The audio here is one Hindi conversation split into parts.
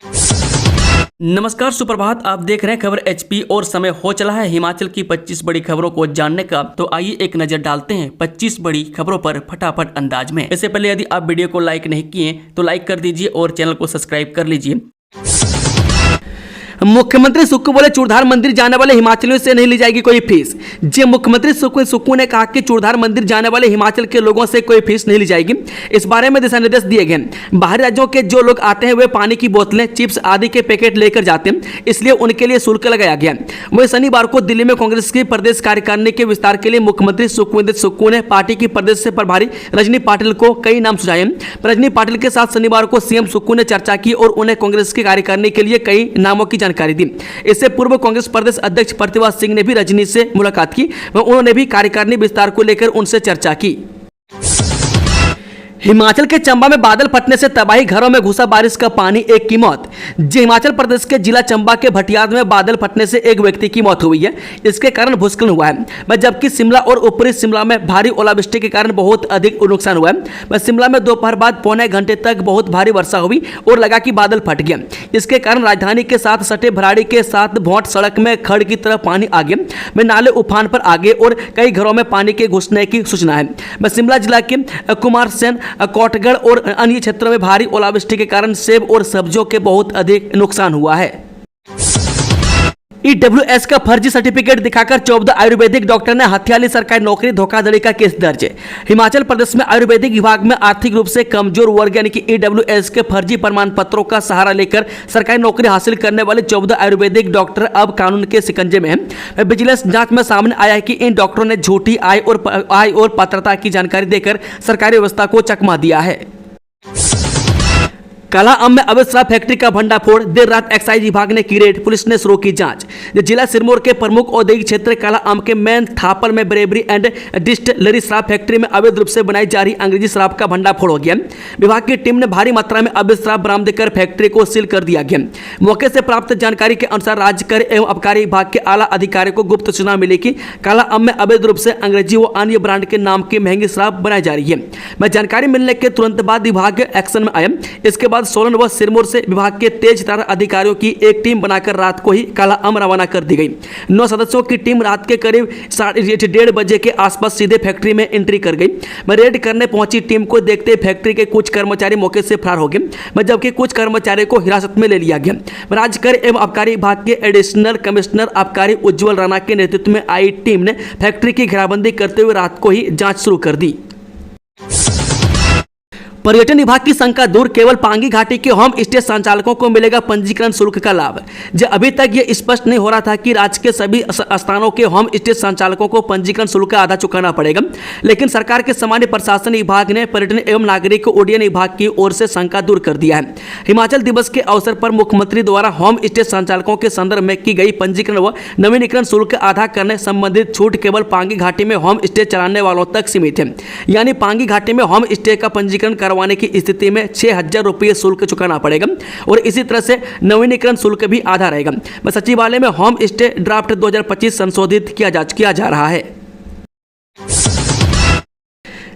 नमस्कार, सुप्रभात। आप देख रहे हैं खबर एचपी और समय हो चला है हिमाचल की 25 बड़ी खबरों को जानने का। तो आइए एक नजर डालते हैं 25 बड़ी खबरों पर फटाफट अंदाज में। इससे पहले यदि आप वीडियो को लाइक नहीं किए तो लाइक कर दीजिए और चैनल को सब्सक्राइब कर लीजिए। मुख्यमंत्री सुक्खू बोले चूड़धार मंदिर जाने वाले हिमाचलियों से नहीं ली जाएगी कोई फीस। जी, मुख्यमंत्री सुक्खू ने कहा कि चूड़धार मंदिर जाने वाले हिमाचल के लोगों से कोई फीस नहीं ली जाएगी। इस बारे में दिशा निर्देश दिए गए। बाहरी राज्यों के जो लोग आते हैं वे पानी की बोतलें, चिप्स आदि के पैकेट लेकर जाते हैं, इसलिए उनके लिए शुल्क लगाया गया। वही शनिवार को दिल्ली में कांग्रेस की प्रदेश कार्यकारिणी के विस्तार के लिए मुख्यमंत्री सुक्खू ने पार्टी की प्रदेश से प्रभारी रजनी पाटिल को कई नाम सुझाए। रजनी पाटिल के साथ शनिवार को सीएम सुक्खू ने चर्चा की और उन्हें कांग्रेस की कार्यकारिणी के लिए कई नामों की जानकारी दी। इससे पूर्व कांग्रेस प्रदेश अध्यक्ष प्रतिभा सिंह ने भी रजनी से मुलाकात की व उन्होंने भी कार्यकारिणी विस्तार को लेकर उनसे चर्चा की। हिमाचल के चंबा में बादल फटने से तबाही, घरों में घुसा बारिश का पानी, एक की मौत। हिमाचल प्रदेश के जिला चंबा के भटियाद में बादल फटने से एक व्यक्ति की मौत हुई है। इसके कारण भूस्खलन हुआ है। जबकि शिमला और ऊपरी शिमला में भारी ओलावृष्टि के कारण बहुत अधिक नुकसान हुआ है। शिमला में दोपहर बाद पौने घंटे तक बहुत भारी वर्षा हुई और लगा कि बादल फट गया। इसके कारण राजधानी के साथ सटे भराड़ी के साथ भोंट सड़क में खड़ की तरफ पानी आ गया। नाले उफान पर आ गए और कई घरों में पानी के घुसने की सूचना है। शिमला जिला के कुमारसैन, कोटगढ़ और अन्य क्षेत्रों में भारी ओलावृष्टि के कारण सेब और सब्जियों के बहुत अधिक नुकसान हुआ है। ईडब्ल्यूएस का फर्जी सर्टिफिकेट दिखाकर 14 आयुर्वेदिक डॉक्टर ने हत्या ली सरकारी नौकरी, धोखाधड़ी का केस दर्ज। हिमाचल प्रदेश में आयुर्वेदिक विभाग में आर्थिक रूप से कमजोर वर्ग यानी कि ईडब्ल्यूएस के फर्जी प्रमाण पत्रों का सहारा लेकर सरकारी नौकरी हासिल करने वाले 14 आयुर्वेदिक डॉक्टर अब कानून के शिकंजे में हैं। विजिलेंस जांच में सामने आया है कि इन डॉक्टरों ने झूठी आय और पात्रता की जानकारी देकर सरकारी व्यवस्था को चकमा दिया है। काला आम में अवैध शराब फैक्ट्री का भंडाफोड़, देर रात एक्साइज विभाग ने की रेड, पुलिस ने शुरू की जांच। जिला सिरमौर के प्रमुख औद्योगिक क्षेत्र काला आम के मेन थापर में ब्रेवरी एंड डिस्टिलरी शराब फैक्ट्री में अवैध रूप से बनाई जा रही अंग्रेजी शराब का भंडाफोड़ हो गया। विभाग की टीम ने भारी मात्रा में अवैध शराब बरामद कर फैक्ट्री को सील कर दिया गया। मौके से प्राप्त जानकारी के अनुसार राज्य कर एवं आबकारी विभाग के आला अधिकारियों को गुप्त सूचना मिली कि काला आम में अवैध रूप से अंग्रेजी व अन्य ब्रांड के नाम की महंगी शराब बनाई जा रही है। जानकारी मिलने के तुरंत बाद विभाग एक्शन में आया। इसके बाद सोलन व सिरमौर से विभाग के तेज तर्रार अधिकारियों की एक टीम बनाकर रात को ही काला आम रवाना कर दी गई। 9 सदस्यों की टीम रात के करीब 1:30 बजे के आसपास सीधे फैक्ट्री में एंट्री कर गई। रेड करने पहुंची टीम को देखते फैक्ट्री के कुछ कर्मचारी मौके से फरार हो गए, जबकि कुछ कर्मचारियों को हिरासत में ले लिया गया। राज्य कर एवं आबकारी विभाग के एडिशनल कमिश्नर आबकारी उज्जवल राणा के नेतृत्व में आई टीम ने फैक्ट्री की घेराबंदी करते हुए रात को ही जांच शुरू कर दी। पर्यटन विभाग की शंका दूर, केवल पांगी घाटी के होम स्टे संचालकों को मिलेगा पंजीकरण शुल्क का लाभ। जो अभी तक ये स्पष्ट नहीं हो रहा था कि राज्य के सभी स्थानों के होम स्टे संचालकों को पंजीकरण शुल्क का आधा चुकाना पड़ेगा, लेकिन सरकार के सामान्य प्रशासन विभाग ने पर्यटन एवं नागरिक उड्डयन विभाग की ओर से शंका दूर कर दिया है। हिमाचल दिवस के अवसर पर मुख्यमंत्री द्वारा होम स्टे संचालकों के संदर्भ में की गई पंजीकरण व नवीनीकरण शुल्क आधा करने संबंधित छूट केवल पांगी घाटी में होम स्टे चलाने वालों तक सीमित है। यानी पांगी घाटी में होम स्टे का पंजीकरण करवाने की स्थिति में 6000 रुपये शुल्क चुकाना पड़ेगा और इसी तरह से नवीनीकरण शुल्क भी आधा रहेगा। सचिवालय में होम स्टे ड्राफ्ट 2025 संशोधित किया जा रहा है।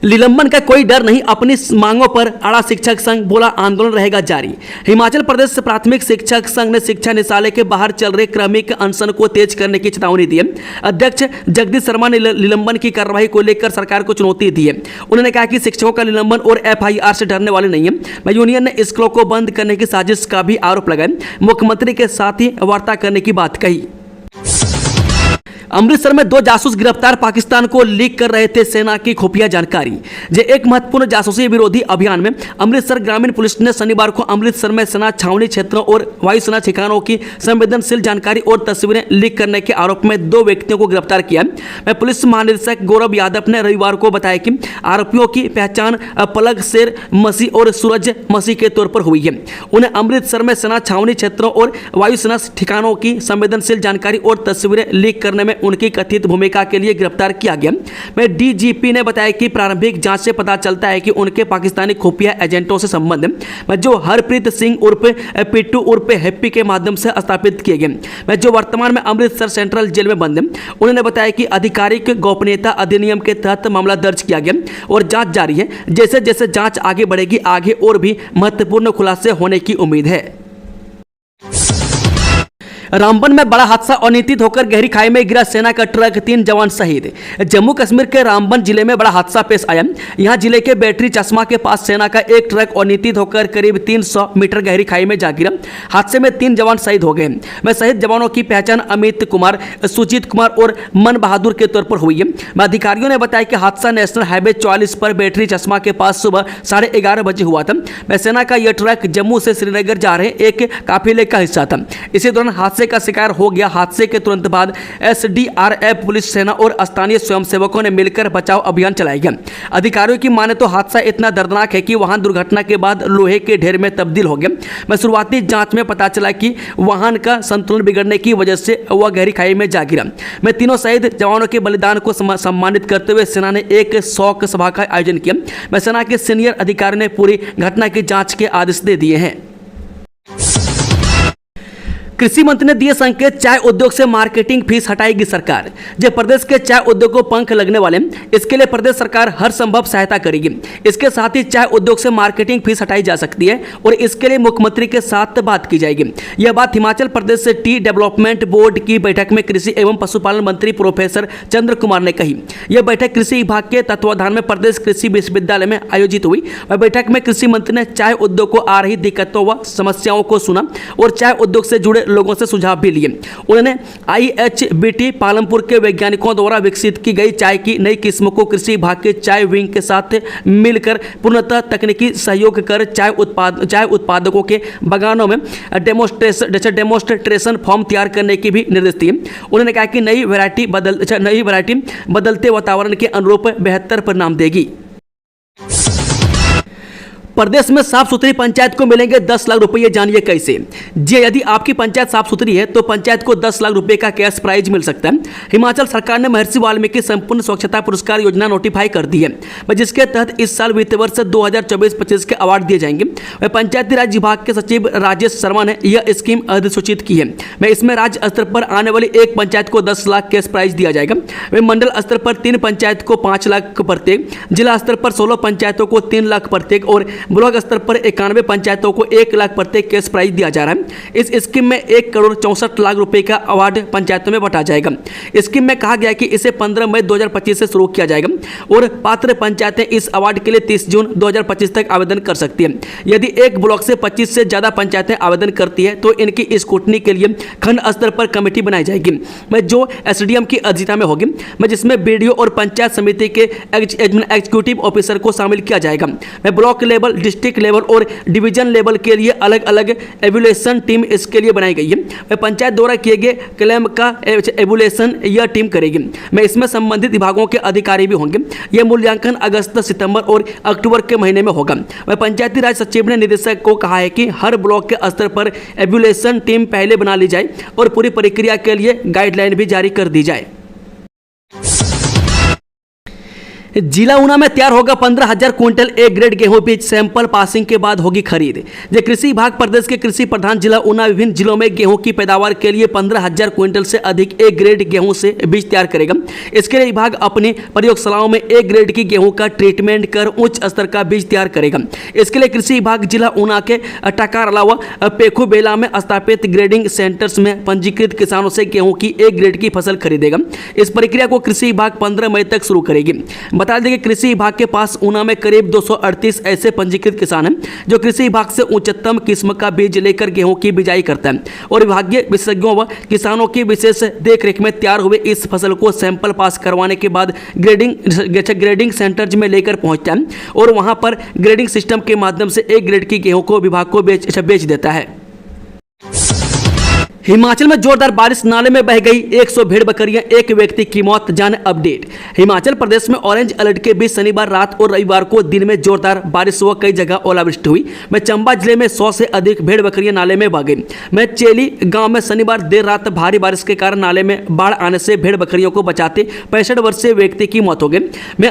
निलंबन का कोई डर नहीं, अपनी मांगों पर अड़ा शिक्षक संघ, बोला आंदोलन रहेगा जारी। हिमाचल प्रदेश प्राथमिक शिक्षक संघ ने शिक्षा निदेशालय के बाहर चल रहे क्रमिक अनशन को तेज करने की चेतावनी दी है। अध्यक्ष जगदीश शर्मा ने निलंबन की कार्रवाई को लेकर सरकार को चुनौती दी है। उन्होंने कहा कि शिक्षकों का निलंबन और एफआईआर से डरने वाले नहीं है। यूनियन ने स्कूलों को बंद करने की साजिश का भी आरोप लगाया। मुख्यमंत्री के साथ ही वार्ता करने की बात कही। अमृतसर में 2 जासूस गिरफ्तार, पाकिस्तान को लीक कर रहे थे सेना की खुफिया जानकारी। एक महत्वपूर्ण जासूसी विरोधी अभियान में अमृतसर ग्रामीण पुलिस ने शनिवार को अमृतसर में सेना छावनी क्षेत्रों और वायुसेना ठिकानों की संवेदनशील जानकारी और तस्वीरें लीक करने के आरोप में 2 व्यक्तियों को गिरफ्तार किया। पुलिस महानिदेशक गौरव यादव ने रविवार को बताया कि आरोपियों की पहचान पलक शेर मसीह और सूरज मसीह के तौर पर हुई है। उन्हें अमृतसर में सेना छावनी क्षेत्रों और वायुसेना ठिकानों की संवेदनशील जानकारी और तस्वीरें लीक करने में उनकी कथित भूमिका के लिए गिरफ्तार किया गया। डीजीपी ने बताया कि प्रारंभिक जांच से पता चलता है कि उनके पाकिस्तानी खुफिया एजेंटों से संबंध है, जो हरप्रीत सिंह उर्फ पिट्टू उर्फ हैप्पी के माध्यम से स्थापित किए गए, जो वर्तमान में अमृतसर सेंट्रल जेल में बंद है। उन्होंने बताया कि आधिकारिक गोपनीयता अधिनियम के तहत मामला दर्ज किया गया और जांच जारी है। जैसे जैसे जांच आगे बढ़ेगी, आगे और भी महत्वपूर्ण खुलासे होने की उम्मीद है। रामबन में बड़ा हादसा, अनियंत्रित होकर गहरी खाई में गिरा सेना का ट्रक, 3 जवान शहीद। जम्मू कश्मीर के रामबन जिले में बड़ा हादसा पेश आया। यहां जिले के बैटरी चश्मा के पास सेना का एक ट्रक अनियंत्रित होकर करीब 300 मीटर गहरी खाई में जा गिरा। हादसे में 3 जवान शहीद हो गए। वह शहीद जवानों की पहचान अमित कुमार, सुजीत कुमार और मन बहादुर के तौर पर हुई है। अधिकारियों ने बताया कि हादसा नेशनल हाईवे 44 पर बैटरी चश्मा के पास सुबह 11:30 बजे हुआ था। वह सेना का यह ट्रक जम्मू से श्रीनगर जा रहे एक काफिले का हिस्सा था। इसी दौरान हादसे का शिकार हो गया। हादसे के तुरंत बाद एसडीआरएफ, पुलिस, सेना और स्थानीय स्वयंसेवकों ने मिलकर बचाव अभियान चलाया गया। अधिकारियों की माने तो हादसा इतना दर्दनाक है कि वाहन दुर्घटना के बाद लोहे के ढेर में तब्दील हो गया। मैं शुरुआती जांच में पता चला कि वाहन का संतुलन बिगड़ने की वजह से वह गहरी खाई में जा गिरा। मैं तीनों शहीद जवानों के बलिदान को सम्मानित करते हुए सेना ने एक शोक सभा का आयोजन किया। मैं सेना के सीनियर अधिकारी ने पूरी घटना की जांच के आदेश दे दिए हैं। कृषि मंत्री ने दिए संकेत, चाय उद्योग से मार्केटिंग फीस हटाएगी सरकार। जब प्रदेश के चाय उद्योग को पंख लगने वाले, इसके लिए प्रदेश सरकार हर संभव सहायता करेगी। इसके साथ ही चाय उद्योग से मार्केटिंग फीस हटाई जा सकती है और इसके लिए मुख्यमंत्री के साथ बात की जाएगी। यह बात हिमाचल प्रदेश से टी डेवलपमेंट बोर्ड की बैठक में कृषि एवं पशुपालन मंत्री प्रोफेसर चंद्र कुमार ने कही। यह बैठक कृषि विभाग के तत्वाधान में प्रदेश कृषि विश्वविद्यालय में आयोजित हुई। वह बैठक में कृषि मंत्री ने चाय उद्योग को आ रही दिक्कतों व समस्याओं को सुना और चाय उद्योग से जुड़े लोगों से सुझाव भी लिए। उन्होंने IHBT पालमपुर के वैज्ञानिकों द्वारा विकसित की गई चाय की नई किस्म को कृषि विभाग के चाय विंग के साथ मिलकर पूर्णतः तकनीकी सहयोग कर चाय उत्पादकों के बागानों में डेमोस्ट्रेशन फॉर्म तैयार करने की भी निर्देश दिए। उन्होंने कहा कि नई वैरायटी बदलते वातावरण के अनुरूप बेहतर परिणाम देगी। प्रदेश में साफ सुथरी पंचायत को मिलेंगे 10 लाख रुपये, जानिए कैसे। जी, यदि आपकी पंचायत साफ सुथरी है तो पंचायत को 10 लाख रुपये का कैश प्राइज मिल सकता है। हिमाचल सरकार ने महर्षि वाल्मीकि संपूर्ण स्वच्छता पुरस्कार योजना नोटिफाई कर दी है, जिसके तहत इस साल वित्त वर्ष 2024-25 के अवार्ड दिए जाएंगे। वह पंचायती राज विभाग के सचिव राजेश शर्मा ने यह स्कीम अधिसूचित की है। मैं इसमें राज्य स्तर पर आने वाली एक पंचायत को 10 लाख कैश प्राइज दिया जाएगा। वह मंडल स्तर पर 3 पंचायत को 5 लाख प्रत्येक, जिला स्तर पर 16 पंचायतों को 3 लाख प्रत्येक और ब्लॉक स्तर पर 91 पंचायतों को 1 लाख प्रत्येक कैश प्राइज दिया जा रहा है। इस स्कीम में 1 करोड़ 64 लाख रुपए का अवार्ड पंचायतों में बांटा जाएगा। स्कीम में कहा गया है कि इसे 15 मई 2025 से शुरू किया जाएगा और पात्र पंचायतें इस अवार्ड के लिए 30 जून 2025 तक आवेदन कर सकती हैं। यदि एक ब्लॉक से 25 से ज्यादा पंचायतें आवेदन करती है तो इनकी स्क्रूटनी के लिए खंड स्तर पर कमेटी बनाई जाएगी, जो SDM की अध्यक्षता में होगी, जिसमें BDO और पंचायत समिति के एग्जीक्यूटिव ऑफिसर को शामिल किया जाएगा। ब्लॉक लेवल, डिस्ट्रिक्ट लेवल और डिवीजन लेवल के लिए अलग अलग एवुलेशन टीम इसके लिए बनाई गई है। पंचायत द्वारा किए गए क्लेम का एवुलेशन यह टीम करेगी। इसमें संबंधित विभागों के अधिकारी भी होंगे। यह मूल्यांकन अगस्त, सितंबर और अक्टूबर के महीने में होगा। पंचायती राज सचिव ने निदेशक को कहा है कि हर ब्लॉक के स्तर पर एवुलेशन टीम पहले बना ली जाए और पूरी प्रक्रिया के लिए गाइडलाइन भी जारी कर दी जाए। जिला ऊना में तैयार होगा 15,000 क्विंटल ए ग्रेड गेहूं बीज, सैंपल पासिंग के बाद होगी खरीद। जो कृषि विभाग प्रदेश के कृषि प्रधान जिला ऊना विभिन्न जिलों में गेहूं की पैदावार के लिए 15,000 क्विंटल से अधिक ए ग्रेड गेहूं से बीज तैयार करेगा। इसके लिए विभाग अपनी प्रयोगशालाओं में ए ग्रेड की गेहूं का ट्रीटमेंट कर उच्च स्तर का बीज तैयार करेगा। इसके लिए कृषि विभाग जिला ऊना के टकार अलावा पेखुबेला में स्थापित ग्रेडिंग सेंटर्स में पंजीकृत किसानों से गेहूं की ए ग्रेड की फसल खरीदेगा। इस प्रक्रिया को कृषि विभाग 15 मई तक शुरू करेगी। बता दें कि कृषि विभाग के पास ऊना में करीब 238 ऐसे पंजीकृत किसान हैं जो कृषि विभाग से उच्चतम किस्म का बीज लेकर गेहूं की बिजाई करते हैं और विभागीय विशेषज्ञों व किसानों की विशेष देखरेख में तैयार हुए इस फसल को सैंपल पास करवाने के बाद ग्रेडिंग सेंटर्स में लेकर पहुंचते हैं और वहां पर ग्रेडिंग सिस्टम के माध्यम से एक ग्रेड की गेहूं को विभाग को बेच देता है। हिमाचल में जोरदार बारिश, नाले में बह गई 100 भेड़ बकरियां, एक व्यक्ति की मौत, जाने अपडेट। हिमाचल प्रदेश में ऑरेंज अलर्ट के बीच शनिवार रात और रविवार को दिन में जोरदार बारिश व कई जगह ओलावृष्टि हुई। चंबा जिले में 100 से अधिक भेड़ बकरियां नाले में बह गई। चेली गांव में शनिवार देर रात भारी बारिश के कारण नाले में बाढ़ आने से भेड़ बकरियों को बचाते 65 वर्षीय व्यक्ति की मौत हो गई।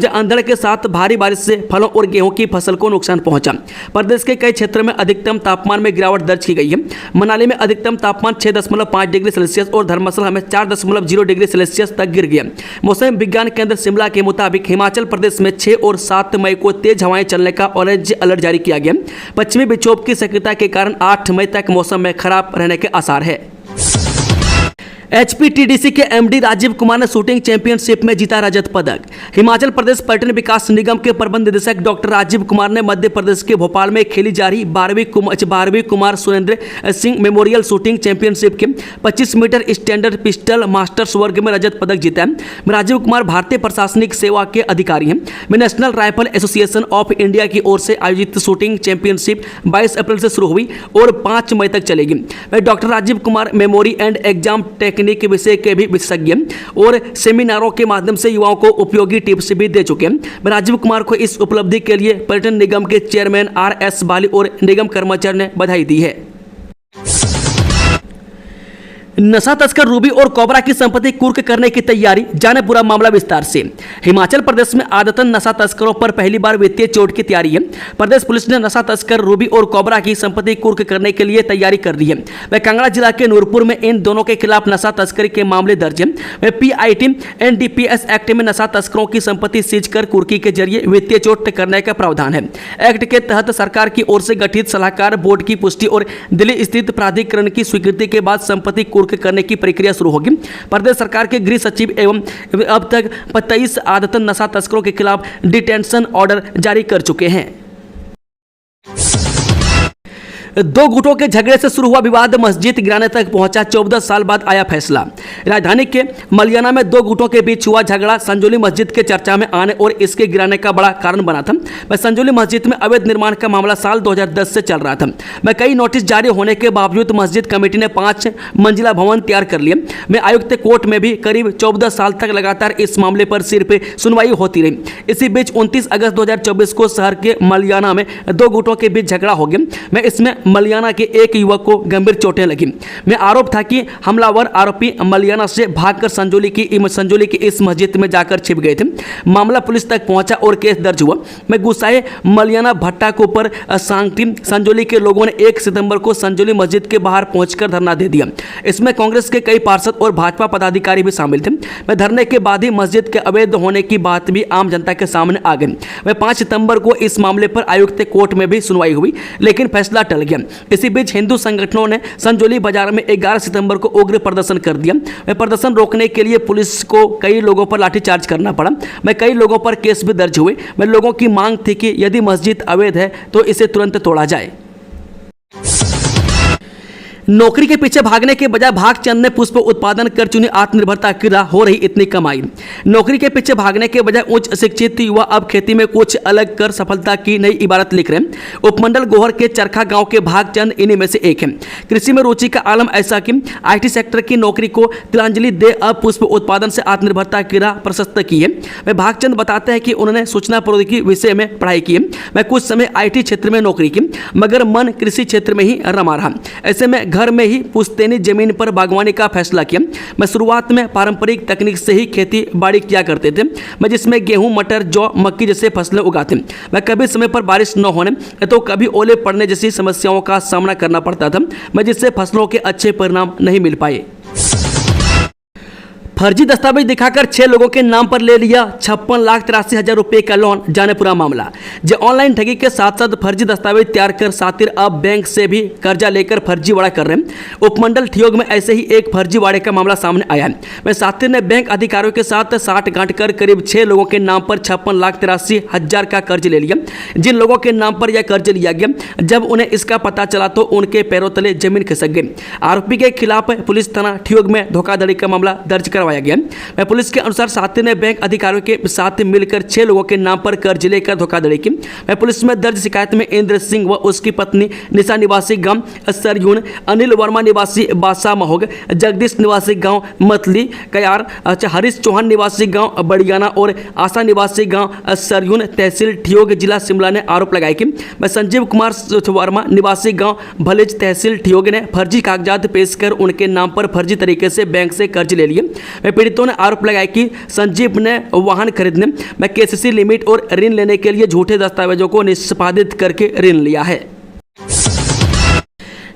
अंधड़ के साथ भारी बारिश से फलों और गेहूं की फसल को नुकसान पहुंचा। प्रदेश के कई क्षेत्रों में अधिकतम तापमान में गिरावट दर्ज की गई है। मनाली में अधिकतम तापमान 6.5 डिग्री सेल्सियस और धर्मशाला में 4.0 डिग्री सेल्सियस तक गिर गया। मौसम विज्ञान केंद्र शिमला के मुताबिक हिमाचल प्रदेश में 6 और 7 मई को तेज हवाएं चलने का ऑरेंज अलर्ट जारी किया गया। पश्चिमी विक्षोभ की सक्रियता के कारण 8 मई तक मौसम में खराब रहने के आसार है। एचपीटीडीसी के एमडी राजीव कुमार ने शूटिंग चैंपियनशिप में जीता रजत पदक। हिमाचल प्रदेश पर्यटन विकास निगम के प्रबंध निदेशक डॉक्टर राजीव कुमार ने मध्य प्रदेश के भोपाल में खेली जा रही 12वीं Kumar Surendra Singh memorial shooting championship के 25 मीटर स्टैंडर्ड पिस्टल मास्टर्स वर्ग में रजत पदक जीता है। राजीव कुमार भारतीय प्रशासनिक सेवा के अधिकारी हैं। National rifle association of India की ओर से आयोजित शूटिंग चैंपियनशिप 22 अप्रैल से शुरू हुई और 5 मई तक चलेगी। Doctor Rajiv Kumar memory and exam technique के विषय के भी विशेषज्ञ और सेमिनारों के माध्यम से युवाओं को उपयोगी टिप्स भी दे चुके हैं। राजीव कुमार को इस उपलब्धि के लिए पर्यटन निगम के चेयरमैन RS बाली और निगम कर्मचारियों ने बधाई दी है। नशा तस्कर रूबी और कोबरा की संपत्ति कुर्क करने की तैयारी, जाने पूरा मामला विस्तार से। हिमाचल प्रदेश में आदतन नशा तस्करों पर पहली बार वित्तीय चोट की तैयारी है। प्रदेश पुलिस ने नशा तस्कर रूबी और कोबरा की संपत्ति कुर्क करने के लिए तैयारी कर दी है। वह कांगड़ा जिला के नूरपुर में इन दोनों के खिलाफ नशा तस्करी के मामले दर्ज है। वह PIT NDPS एक्ट में नशा तस्करों की संपत्ति सीज कर कुर्की के जरिए वित्तीय चोट करने का प्रावधान है। एक्ट के तहत सरकार की ओर से गठित सलाहकार बोर्ड की पुष्टि और दिल्ली स्थित प्राधिकरण की स्वीकृति के बाद संपत्ति कुर्क करने की प्रक्रिया शुरू होगी। प्रदेश सरकार के गृह सचिव एवं अब तक 23 आदतन नशा तस्करों के खिलाफ डिटेंशन ऑर्डर जारी कर चुके हैं। दो गुटों के झगड़े से शुरू हुआ विवाद मस्जिद गिराने तक पहुंचा, 14 साल बाद आया फैसला। राजधानी के मलियाना में दो गुटों के बीच हुआ झगड़ा संजौली मस्जिद के चर्चा में आने और इसके गिराने का बड़ा कारण बना था। वह संजौली मस्जिद में अवैध निर्माण का मामला साल 2010 से चल रहा था। मैं कई नोटिस जारी होने के बावजूद मस्जिद कमेटी ने 5 मंजिला भवन तैयार कर लिए। मैं आयुक्त कोर्ट में भी करीब 14 साल तक लगातार इस मामले पर सिर्फ सुनवाई होती रही। इसी बीच 29 अगस्त 2024 को शहर के मलियाना में दो गुटों के बीच झगड़ा हो गया। मैं इसमें मलियाना के एक युवक को गंभीर चोटें लगी। में आरोप था कि हमलावर आरोपी मलियाना से भागकर संजौली की इस मस्जिद में जाकर छिप गए थे। मामला पुलिस तक पहुंचा और केस दर्ज हुआ। मैं गुस्साए मलियाना भट्टा को पर सांगटी संजौली के लोगों ने 1 सितंबर को संजौली मस्जिद के बाहर पहुंचकर धरना दे दिया। इसमें कांग्रेस के कई पार्षद और भाजपा पदाधिकारी भी शामिल थे। मैं धरने के बाद ही मस्जिद के अवैध होने की बात भी आम जनता के सामने आ गई। वह 5 सितंबर को इस मामले पर आयुक्त कोर्ट में भी सुनवाई हुई, लेकिन फैसला टल गया। इसी बीच हिंदू संगठनों ने संजौली बाजार में 11 सितंबर को उग्र प्रदर्शन कर दिया। वह प्रदर्शन रोकने के लिए पुलिस को कई लोगों पर लाठीचार्ज करना पड़ा। मैं कई लोगों पर केस भी दर्ज हुए। मैं लोगों की मांग थी कि यदि मस्जिद अवैध है तो इसे तुरंत तोड़ा जाए। नौकरी के पीछे भागने के बजाय भागचंद ने पुष्प उत्पादन कर चुनी आत्मनिर्भरता की राह, हो रही इतनी कमाई। नौकरी के पीछे भागने के बजाय उच्च शिक्षित युवा अब खेती में कुछ अलग कर सफलता की नई इबारत लिख रहे हैं। उपमंडल गोहर के चरखा गांव के भागचंद इन्हीं में से एक है। कृषि में रुचि का आलम ऐसा कि IT सेक्टर की नौकरी को तिलांजलि दे अब पुष्प उत्पादन से आत्मनिर्भरता की राह प्रशस्त की है। वे भागचंद बताते हैं कि उन्होंने सूचना प्रौद्योगिकी विषय में पढ़ाई की है। मैं कुछ समय IT क्षेत्र में नौकरी की, मगर मन कृषि क्षेत्र में ही रमा रहा। ऐसे में घर में ही पुश्तैनी जमीन पर बागवानी का फैसला किया। मैं शुरुआत में पारंपरिक तकनीक से ही खेती बाड़ी किया करते थे। मैं जिसमें गेहूं, मटर, जौ, मक्की जैसे फसलें उगाते। मैं कभी समय पर बारिश न होने तो कभी ओले पड़ने जैसी समस्याओं का सामना करना पड़ता था, मैं जिससे फसलों के अच्छे परिणाम नहीं मिल पाए। फर्जी दस्तावेज दिखाकर 6 लोगों के नाम पर ले लिया 56,83,000 रुपये का लोन, जाने पूरा मामला। जो ऑनलाइन ठगी के साथ साथ फर्जी दस्तावेज तैयार कर सातिर अब बैंक से भी कर्जा लेकर फर्जीवाड़ा कर रहे हैं। उपमंडल ठियोग में ऐसे ही एक फर्जीवाड़े का मामला सामने आया है। वह सातिर ने बैंक अधिकारियों के साथ साठ गांठ कर करीब 6 लोगों के नाम पर 56,83,000 का कर्ज ले लिया। जिन लोगों के नाम पर यह कर्ज लिया गया, जब उन्हें इसका पता चला तो उनके पैरों तले जमीन खिसक गई। आरोपी के खिलाफ पुलिस थाना ठियोग में धोखाधड़ी का मामला दर्ज करवाया गया। वह पुलिस के अनुसार सातिर ने बैंक अधिकारियों के साथ मिलकर 6 लोगों के नाम पर कर्ज लेकर धोखाधड़ी की। वह पुलिस में दर्ज शिकायत में इंद्र सिंह व उसकी पत्नी निशा निवासी गांव सरयून, अनिल वर्मा निवासी बासा महोग, जगदीश निवासी गांव मतली कयार, हरीश चौहान निवासी गांव बड़ियाना और आशा निवासी गांव सरयून, तहसील ठियोग, जिला शिमला ने आरोप लगाए कि वह संजीव कुमार वर्मा निवासी गांव भलेज, तहसील ठियोग ने फर्जी कागजात पेश कर उनके नाम पर फर्जी तरीके से बैंक से कर्ज ले लिए। पीड़ितों ने आरोप लगाया कि संजीव ने वाहन खरीदने में KCC लिमिट और ऋण लेने के लिए झूठे दस्तावेजों को निष्पादित करके ऋण लिया है।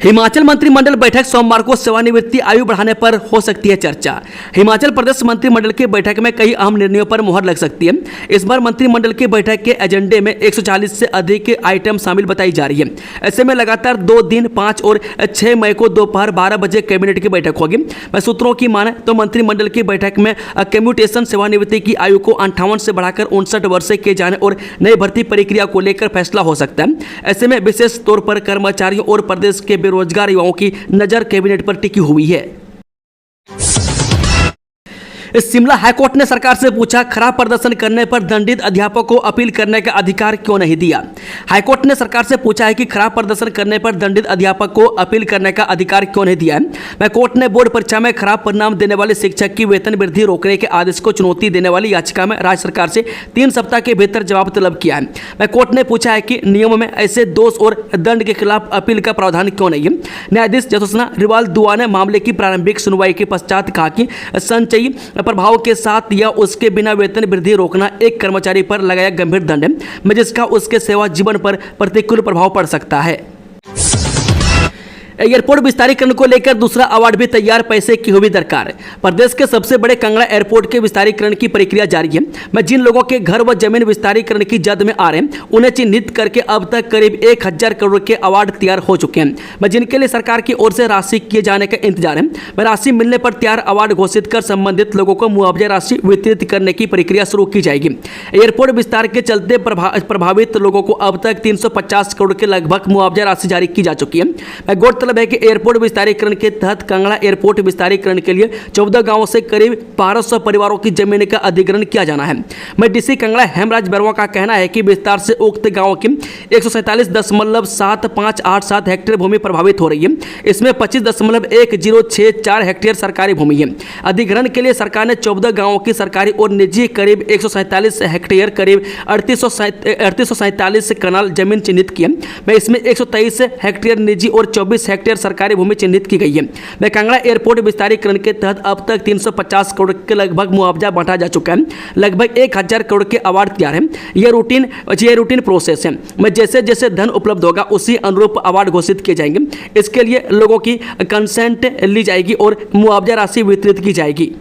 हिमाचल मंत्रिमंडल बैठक सोमवार को सेवानिवृत्ति आयु बढ़ाने पर हो सकती है चर्चा। हिमाचल प्रदेश मंत्रिमंडल की बैठक में कई अहम निर्णयों पर मुहर लग सकती है। इस बार मंत्रिमंडल की बैठक के एजेंडे में 140 से अधिक आइटम शामिल बताई जा रही है। ऐसे में लगातार 2 दिन 5 और 6 मई को दोपहर 12 बजे कैबिनेट की बैठक होगी। सूत्रों की माने तो मंत्रिमंडल की बैठक में कम्यूटेशन सेवानिवृत्ति की आयु को 58 से बढ़ाकर 59 वर्ष से किए जाने और नई भर्ती प्रक्रिया को लेकर फैसला हो सकता है। ऐसे में विशेष तौर पर कर्मचारियों और प्रदेश के बेरोजगार युवाओं की नजर कैबिनेट पर टिकी हुई है। शिमला हाईकोर्ट ने सरकार से पूछा, खराब प्रदर्शन करने पर दंडित अध्यापकों को अपील करने का अधिकार क्यों नहीं दिया। हाईकोर्ट ने सरकार से पूछा है कि खराब प्रदर्शन करने पर दंडित अध्यापक को अपील करने का अधिकार क्यों नहीं दिया है। कोर्ट ने बोर्ड परीक्षा में खराब परिणाम देने वाले शिक्षक की वेतन वृद्धि रोकने के आदेश को चुनौती देने वाली याचिका में राज्य सरकार से 3 सप्ताह के भीतर जवाब तलब किया है। कोर्ट ने पूछा है कि नियम में ऐसे दोष और दंड के खिलाफ अपील का प्रावधान क्यों नहीं है। न्यायाधीश ज्योत्सना रिवाल दुआ ने मामले की प्रारंभिक सुनवाई के पश्चात कहा कि संचयी प्रभाव के साथ या उसके बिना वेतन वृद्धि रोकना एक कर्मचारी पर लगाया गंभीर दंड है, जिसका उसके सेवा जीवन पर प्रतिकूल प्रभाव पड़ सकता है। एयरपोर्ट विस्तारीकरण को लेकर दूसरा अवार्ड भी तैयार, पैसे की हुई दरकार। प्रदेश के सबसे बड़े कांगड़ा एयरपोर्ट के विस्तारीकरण की प्रक्रिया जारी है। जिन लोगों के घर व जमीन विस्तारीकरण की जद में आ रहे हैं उन्हें चिन्हित करके अब तक करीब 1000 करोड़ के अवार्ड तैयार हो चुके हैं, जिनके लिए सरकार की ओर से राशि किए जाने का इंतजार है। राशि मिलने पर तैयार अवार्ड घोषित कर संबंधित लोगों को मुआवजा राशि वितरित करने की प्रक्रिया शुरू की जाएगी। एयरपोर्ट विस्तार के चलते प्रभावित लोगों को अब तक 350 करोड़ के लगभग मुआवजा राशि जारी की जा चुकी है। मतलब है कि एयरपोर्ट विस्तारीकरण के तहत कांगड़ा एयरपोर्ट विस्तारीकरण के लिए 14 गांवों से करीब 1200 परिवारों की जमीन का अधिग्रहण किया जाना है। डीसी कांगड़ा हेमराज बरवा का कहना है कि विस्तार से उक्त गांवों की 147.7587 हेक्टेयर भूमि प्रभावित हो रही है। इसमें 25.1064 हेक्टेयर सरकारी भूमि है। अधिग्रहण के लिए सरकार ने 14 गांवों की सरकारी और निजी करीब 147 हेक्टेयर करीब 3847 कनाल जमीन चिन्हित की है। इसमें 123 हेक्टेयर निजी और 24 हेक्टेयर सरकारी भूमि चिन्हित की गई है। कांगड़ा एयरपोर्ट विस्तारीकरण के तहत अब तक 350 करोड़ के लगभग मुआवजा बांटा जा चुका है। लगभग 1000 करोड़ के अवार्ड तैयार है। यह रूटीन प्रोसेस है। जैसे जैसे धन उपलब्ध होगा उसी अनुरूप अवार्ड घोषित किए जाएंगे। इसके लिए लोगों की कंसेंट ली जाएगी और मुआवजा राशि वितरित की जाएगी।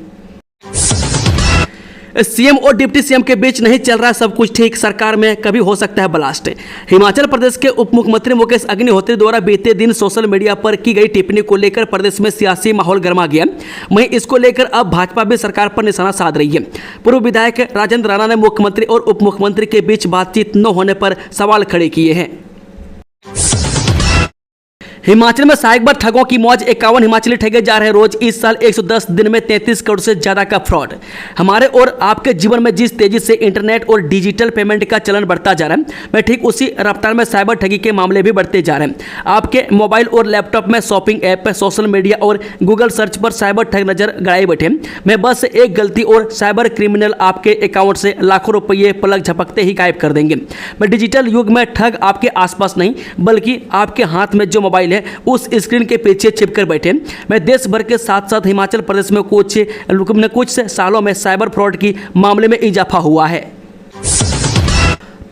सीएम और डिप्टी सीएम के बीच नहीं चल रहा सब कुछ ठीक, सरकार में कभी हो सकता है ब्लास्ट। हिमाचल प्रदेश के उप मुख्यमंत्री मुकेश अग्निहोत्री द्वारा बीते दिन सोशल मीडिया पर की गई टिप्पणी को लेकर प्रदेश में सियासी माहौल गर्मा गया। वहीं इसको लेकर अब भाजपा भी सरकार पर निशाना साध रही है। पूर्व विधायक राजेंद्र राणा ने मुख्यमंत्री और उप मुख्यमंत्री के बीच बातचीत न होने पर सवाल खड़े किए हैं। हिमाचल में सहायक बार ठगों की मौज, 51 हिमाचली ठगे जा रहे रोज। इस साल 110 दिन में 33 करोड़ से ज्यादा का फ्रॉड। हमारे और आपके जीवन में जिस तेजी से इंटरनेट और डिजिटल पेमेंट का चलन बढ़ता जा रहा है, मैं ठीक उसी रफ्तार में साइबर ठगी के मामले भी बढ़ते जा रहे हैं। आपके मोबाइल और लैपटॉप में शॉपिंग ऐप, सोशल मीडिया और गूगल सर्च पर साइबर ठग नजर गड़ाए बैठे। मैं बस एक गलती और साइबर क्रिमिनल आपके अकाउंट से लाखों रुपये पलक झपकते ही गायब कर देंगे। मैं डिजिटल युग में ठग आपके आसपास नहीं बल्कि आपके हाथ में जो मोबाइल उस स्क्रीन के पीछे छिपकर बैठे। मैं देश भर के साथ साथ हिमाचल प्रदेश में कुछ सालों में साइबर फ्रॉड की मामले में इजाफा हुआ है।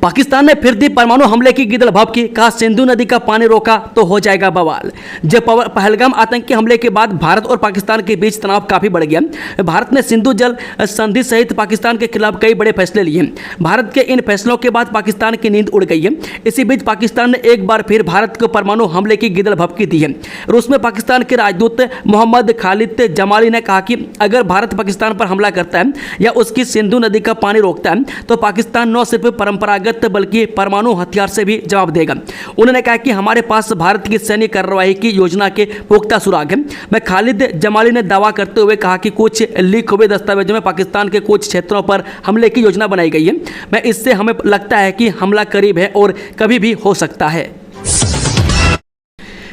पाकिस्तान ने फिर दी परमाणु हमले की गिदड़ भभकी, कहा सिंधु नदी का पानी रोका तो हो जाएगा बवाल। जब पहलगाम आतंकी हमले के बाद भारत और पाकिस्तान के बीच तनाव काफी बढ़ गया। भारत ने सिंधु जल संधि सहित पाकिस्तान के खिलाफ कई बड़े फैसले लिए। भारत के इन फैसलों के बाद पाकिस्तान की नींद उड़ गई है। इसी बीच पाकिस्तान ने एक बार फिर भारत को परमाणु हमले की गिदड़ भभकी दी है। रूस में पाकिस्तान के राजदूत मोहम्मद खालिद जमाली ने कहा कि अगर भारत पाकिस्तान पर हमला करता है या उसकी सिंधु नदी का पानी रोकता है तो पाकिस्तान न सिर्फ परंपरागत बल्कि परमाणु हथियार से भी जवाब देगा। उन्होंने कहा कि हमारे पास भारत की सैन्य कार्रवाई की योजना के पुख्ता सुराग है। मैं खालिद जमाली ने दावा करते हुए कहा कि कुछ लीक हुए दस्तावेजों में पाकिस्तान के कुछ क्षेत्रों पर हमले की योजना बनाई गई है। मैं इससे हमें लगता है कि हमला करीब है और कभी भी हो सकता है।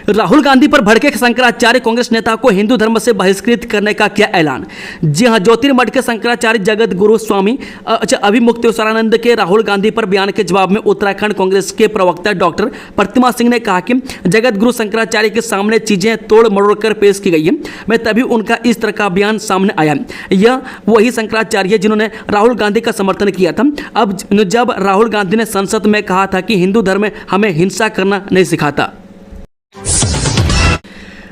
राहुल गांधी पर भड़के शंकराचार्य, कांग्रेस नेता को हिंदू धर्म से बहिष्कृत करने का किया ऐलान। जी हां, ज्योतिर्मठ के शंकराचार्य जगत गुरु स्वामी अभिमुक्तेश्वरानंद के राहुल गांधी पर बयान के जवाब में उत्तराखंड कांग्रेस के प्रवक्ता डॉक्टर प्रतिमा सिंह ने कहा कि जगत गुरु शंकराचार्य के सामने चीजें तोड़ मरोड़ कर पेश की गई है। मैं तभी उनका इस तरह का बयान सामने आया। यह वही शंकराचार्य जिन्होंने राहुल गांधी का समर्थन किया था। अब जब राहुल गांधी ने संसद में कहा था कि हिंदू धर्म हमें हिंसा करना नहीं सिखाता।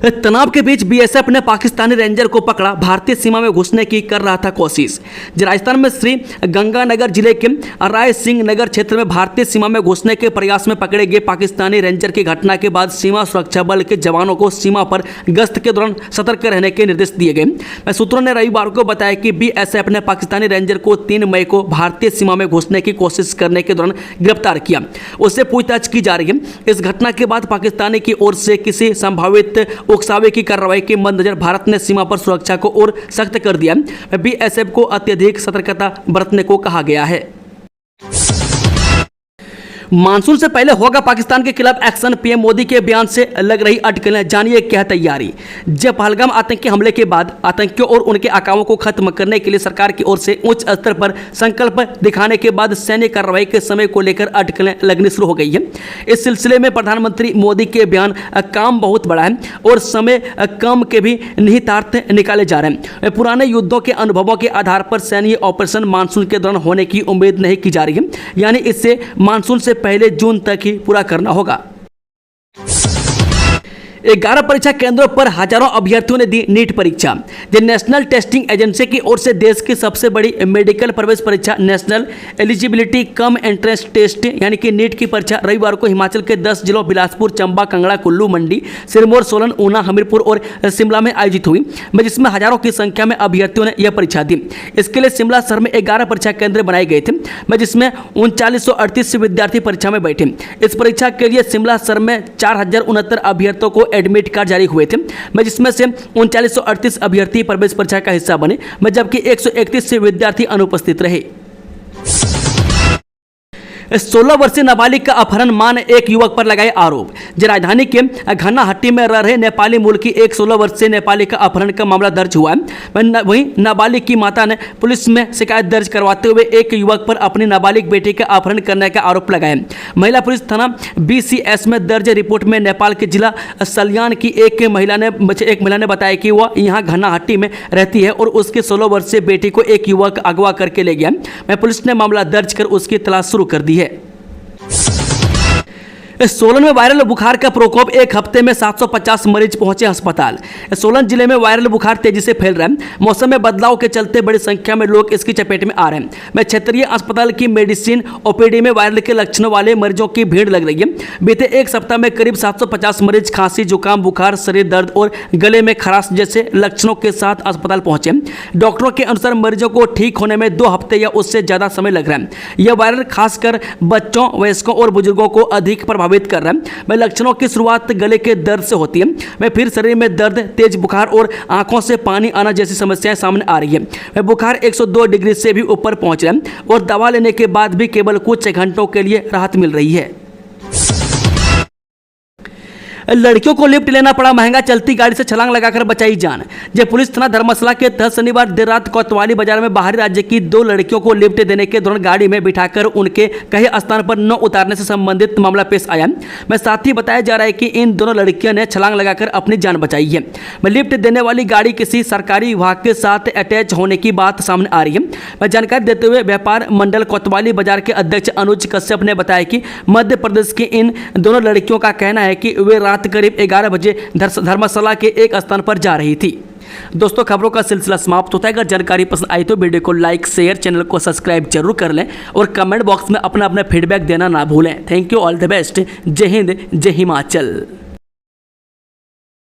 तनाव के बीच बीएसएफ ने पाकिस्तानी रेंजर को पकड़ा, भारतीय सीमा में घुसने की कर रहा था कोशिश। राजस्थान में श्री गंगानगर जिले के राय सिंह नगर क्षेत्र में भारतीय सीमा में घुसने के प्रयास में पकड़े गए पाकिस्तानी रेंजर की घटना के बाद सीमा सुरक्षा बल के जवानों को सीमा पर गश्त के दौरान सतर्क रहने के निर्देश दिए गए। सूत्रों ने रविवार को बताया कि बीएसएफ ने पाकिस्तानी रेंजर को 3 मई को भारतीय सीमा में घुसने की कोशिश करने के दौरान गिरफ्तार किया। उससे पूछताछ की जा रही है। इस घटना के बाद पाकिस्तानी की ओर से किसी संभावित उकसावे की कार्रवाई के मद्देनजर भारत ने सीमा पर सुरक्षा को और सख्त कर दिया। बीएसएफ को अत्यधिक सतर्कता बरतने को कहा गया है। मानसून से पहले होगा पाकिस्तान के खिलाफ एक्शन, पीएम मोदी के बयान से लग रही अटकलें, जानिए क्या तैयारी। जब पहलगाम आतंकी हमले के बाद आतंकियों और उनके आकाओं को खत्म करने के लिए सरकार की ओर से उच्च स्तर पर संकल्प दिखाने के बाद सैन्य कार्रवाई के समय को लेकर अटकलें लगनी शुरू हो गई है। इस सिलसिले में प्रधानमंत्री मोदी के बयान काम बहुत बड़ा है और समय कम के भी निहितार्थ निकाले जा रहे हैं। पुराने युद्धों के अनुभवों के आधार पर सैन्य ऑपरेशन मानसून के दौरान होने की उम्मीद नहीं की जा रही है, यानी इससे मानसून से पहले जून तक ही पूरा करना होगा। 11 परीक्षा केंद्रों पर हजारों अभ्यर्थियों ने दी नीट परीक्षा। जो नेशनल टेस्टिंग एजेंसी की ओर से देश की सबसे बड़ी मेडिकल प्रवेश परीक्षा national eligibility cum entrance test यानी कि नीट की परीक्षा रविवार को हिमाचल के 10 जिलों बिलासपुर, चंबा, कांगड़ा, कुल्लू, मंडी, सिरमौर, सोलन, ऊना, हमीरपुर और शिमला में आयोजित हुई, जिसमें हजारों की संख्या में अभ्यर्थियों ने यह परीक्षा दी। इसके लिए शिमला शहर में 11 परीक्षा केंद्र बनाए गए थे, जिसमें 3938 विद्यार्थी परीक्षा में बैठे। इस परीक्षा के लिए शिमला शहर में 4069 अभ्यर्थियों को एडमिट कार्ड जारी हुए थे, जिसमें से 3938 अभ्यर्थी प्रवेश परीक्षा का हिस्सा बने, जबकि 131 विद्यार्थी अनुपस्थित रहे। 16 वर्षीय नाबालिग का अपहरण, मां ने एक युवक पर लगाए आरोप। राजधानी के घनाहट्टी में रह रहे नेपाली मूल की एक 16 वर्षीय नेपाली का अपहरण का मामला दर्ज हुआ है। वहीं नाबालिग की माता ने पुलिस में शिकायत दर्ज करवाते हुए एक युवक पर अपनी नाबालिग बेटी का अपहरण करने का आरोप लगाया। महिला पुलिस थाना BCS में दर्ज रिपोर्ट में नेपाल के जिला सल्यान की एक महिला ने बताया कि वह यहाँ घनाहट्टी में रहती है और उसके 16 वर्षीय बेटी को एक युवक अगवा करके ले गया। पुलिस ने मामला दर्ज कर उसकी तलाश शुरू कर दी है। सोलन में वायरल बुखार का प्रकोप, एक हफ्ते में 750 मरीज पहुंचे अस्पताल। सोलन जिले में वायरल बुखार तेजी से फैल रहा है। मौसम में बदलाव के चलते बड़ी संख्या में लोग इसकी चपेट में आ रहे हैं। क्षेत्रीय अस्पताल की मेडिसिन OPD में वायरल के लक्षणों वाले मरीजों की भीड़ लग रही है। बीते एक सप्ताह में करीब 750 मरीज खांसी, जुकाम, बुखार, शरीर दर्द और गले में खराश जैसे लक्षणों के साथ अस्पताल पहुंचे। डॉक्टरों के अनुसार मरीजों को ठीक होने में 2 हफ्ते या उससे ज्यादा समय लग रहा है। यह वायरल खासकर बच्चों, वयस्कों और बुजुर्गों को अधिक प्रभावित कर रहा है। लक्षणों की शुरुआत गले के दर्द से होती है, फिर शरीर में दर्द, तेज बुखार और आंखों से पानी आना जैसी समस्याएं सामने आ रही है। बुखार 102 डिग्री से भी ऊपर पहुंच रहा है और दवा लेने के बाद भी केवल कुछ घंटों के लिए राहत मिल रही है। लड़कियों को लिफ्ट लेना पड़ा महंगा, चलती गाड़ी से छलांग लगाकर बचाई जान। जब पुलिस थाना धर्मशाला के तहत शनिवार देर रात कोतवाली बाजार में बाहरी राज्य की 2 लड़कियों को लिफ्ट देने के दौरान गाड़ी में बिठाकर उनके कहे स्थान पर न उतारने से संबंधित मामला पेश आया। साथ ही बताया जा रहा है कि इन दोनों लड़कियों ने छलांग लगाकर अपनी जान बचाई है। लिफ्ट देने वाली गाड़ी किसी सरकारी विभाग के साथ अटैच होने की बात सामने आ रही है। जानकारी देते हुए व्यापार मंडल कोतवाली बाजार के अध्यक्ष अनुज कश्यप ने बताया कि मध्य प्रदेश की इन दोनों लड़कियों का कहना है कि वे रात करीब 11 बजे धर्मशाला के एक स्थान पर जा रही थी। दोस्तों, खबरों का सिलसिला समाप्त होता है। अगर जानकारी पसंद आई तो वीडियो को लाइक, शेयर, चैनल को सब्सक्राइब जरूर कर लें और कमेंट बॉक्स में अपना फीडबैक देना ना भूलें। Thank you, all the best. जय हिंद, जय हिमाचल।